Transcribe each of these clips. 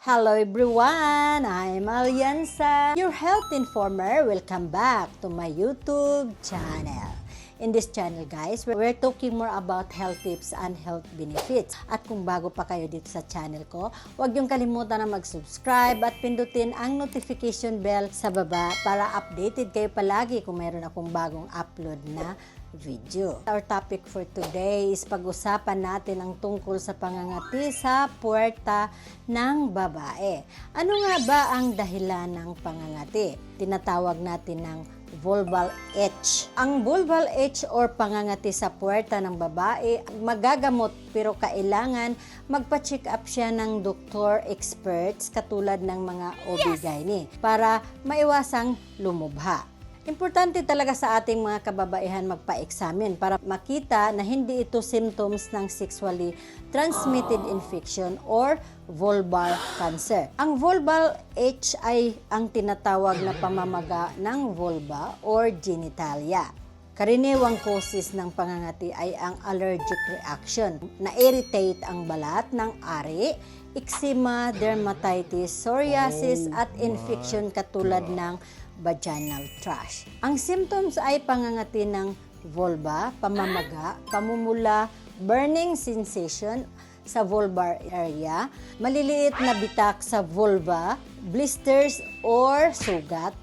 Hello everyone! I'm Alianza, your health informer. Welcome back to my YouTube channel. In this channel guys, we're talking more about health tips and health benefits. At kung bago pa kayo dito sa channel ko, huwag niyong kalimutan na mag-subscribe at pindutin ang notification bell sa baba para updated kayo palagi kung mayroon akong bagong upload na video. Our topic for today is pag-usapan natin ang tungkol sa pangangati sa puwerta ng babae. Ano nga ba ang dahilan ng pangangati? Tinatawag natin ng vulval itch. Ang vulval itch or pangangati sa puwerta ng babae, magagamot pero kailangan magpa-check up siya ng doktor experts katulad ng mga OB-GYN para maiwasang lumubha. Importante talaga sa ating mga kababaihan magpa-examine para makita na hindi ito symptoms ng sexually transmitted infection or vulvar cancer. Ang vulval itch ay ang tinatawag na pamamaga ng vulva or genitalia. Karaniwang causes ng pangangati ay ang allergic reaction, na-irritate ang balat ng ari, eczema, dermatitis, psoriasis at infection katulad ng vaginal thrush. Ang symptoms ay pangangati ng vulva, pamamaga, pamumula, burning sensation sa vulvar area, maliliit na bitak sa vulva, blisters or sugat,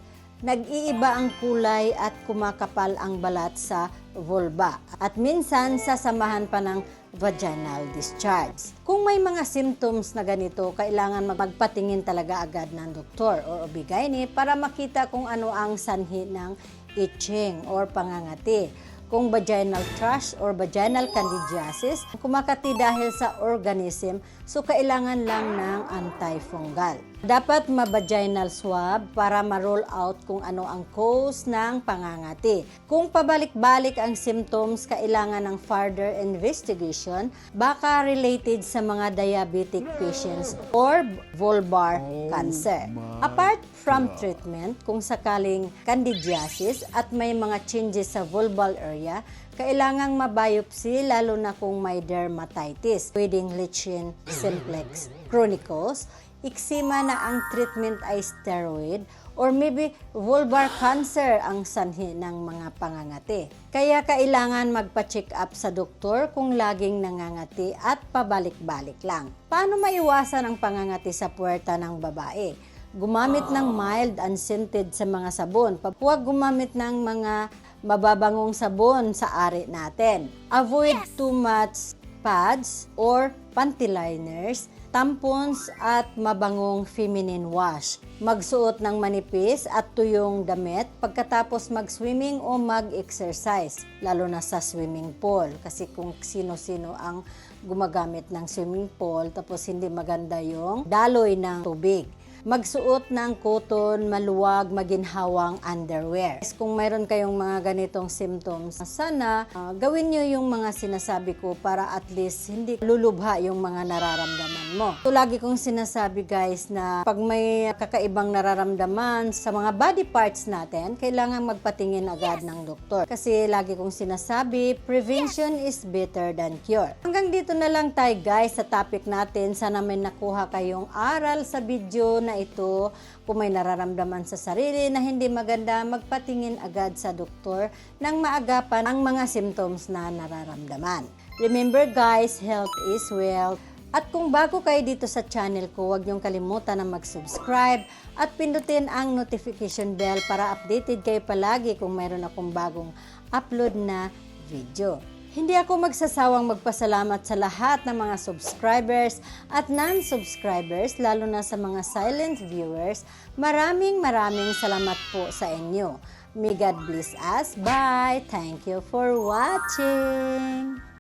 nag-iiba ang kulay at kumakapal ang balat sa vulva at minsan sasamahan pa ng vaginal discharge. Kung may mga symptoms na ganito, kailangan magpatingin talaga agad ng doktor o OB-GYN para makita kung ano ang sanhi ng itching or pangangati. Kung vaginal thrush or vaginal candidiasis, kumakati dahil sa organism, so kailangan lang ng antifungal. Dapat ma-vaginal swab para ma-roll out kung ano ang cause ng pangangati. Kung pabalik-balik ang symptoms, kailangan ng further investigation, baka related sa mga diabetic patients or vulvar cancer. Apart from treatment, kung sakaling candidiasis at may mga changes sa vulval area, kailangang mabiopsy lalo na kung may dermatitis, pwedeng lichen simplex chronicus, eczema na ang treatment ay steroid, or maybe vulvar cancer ang sanhi ng mga pangangati. Kaya kailangan magpa-check up sa doktor kung laging nangangati at pabalik-balik lang. Paano maiwasan ang pangangati sa puwerta ng babae? Gumamit ng mild and scented sa mga sabon. Huwag gumamit ng mga mababangong sabon sa ari natin. Avoid too much pads or panty liners, tampons at mabangong feminine wash. Magsuot ng manipis at tuyong damit pagkatapos mag-swimming o mag-exercise, lalo na sa swimming pool. Kasi kung sino-sino ang gumagamit ng swimming pool tapos hindi maganda yung daloy ng tubig. Magsuot ng cotton, maluwag, maginhawang underwear. Kung mayroon kayong mga ganitong symptoms, sana gawin nyo yung mga sinasabi ko para at least hindi lulubha yung mga nararamdaman mo. So, lagi kong sinasabi guys na pag may kakaibang nararamdaman sa mga body parts natin, kailangan magpatingin agad ng doktor. Kasi lagi kong sinasabi, prevention is better than cure. Hanggang dito na lang tayo guys sa topic natin. Sana may nakuha kayong aral sa video na ito. Kung may nararamdaman sa sarili na hindi maganda, magpatingin agad sa doktor nang maagapan ang mga symptoms na nararamdaman. Remember guys, health is wealth. At kung bago kayo dito sa channel ko, huwag niyong kalimutan na mag-subscribe at pindutin ang notification bell para updated kayo palagi kung mayroon akong bagong upload na video. Hindi ako magsasawang magpasalamat sa lahat ng mga subscribers at non-subscribers, lalo na sa mga silent viewers. Maraming salamat po sa inyo. May God bless us. Bye! Thank you for watching!